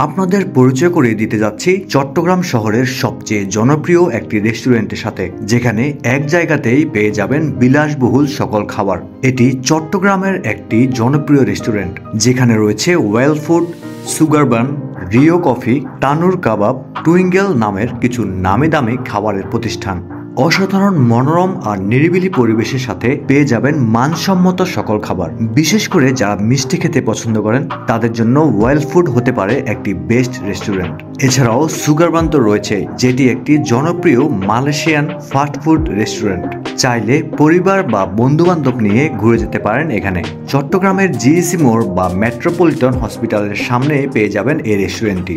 আপনাদের পরিচয় করিয়ে দিতে যাচ্ছি চট্টগ্রাম শহরের সবচেয়ে জনপ্রিয় একটি রেস্টুরেন্টের সাথে, যেখানে এক জায়গাতেই পেয়ে যাবেন বিলাসবহুল সকল খাবার। এটি চট্টগ্রামের একটি জনপ্রিয় রেস্টুরেন্ট, যেখানে রয়েছে ওয়েল ফুড, সুগারবান, রিও কফি, তানুর কাবাব, টুইঙ্গেল নামের কিছু নামি দামি খাবারের প্রতিষ্ঠান। অসাধারণ মনোরম আর নিরিবিলি পরিবেশের সাথে পেয়ে যাবেন মানসম্মত সকল খাবার। বিশেষ করে যারা মিষ্টি খেতে পছন্দ করেন তাদের জন্য ওয়েল ফুড হতে পারে একটি বেস্ট রেস্টুরেন্ট। এছাড়াও সুগারবান তো রয়েছে, যেটি একটি জনপ্রিয় মালয়েশিয়ান ফাস্ট ফুড রেস্টুরেন্ট। চাইলে পরিবার বা বন্ধু বান্ধব নিয়ে ঘুরে যেতে পারেন এখানে। চট্টগ্রামের জিইসি মোড় বা মেট্রোপলিটন হসপিটালের সামনে পেয়ে যাবেন এই রেস্টুরেন্টটি।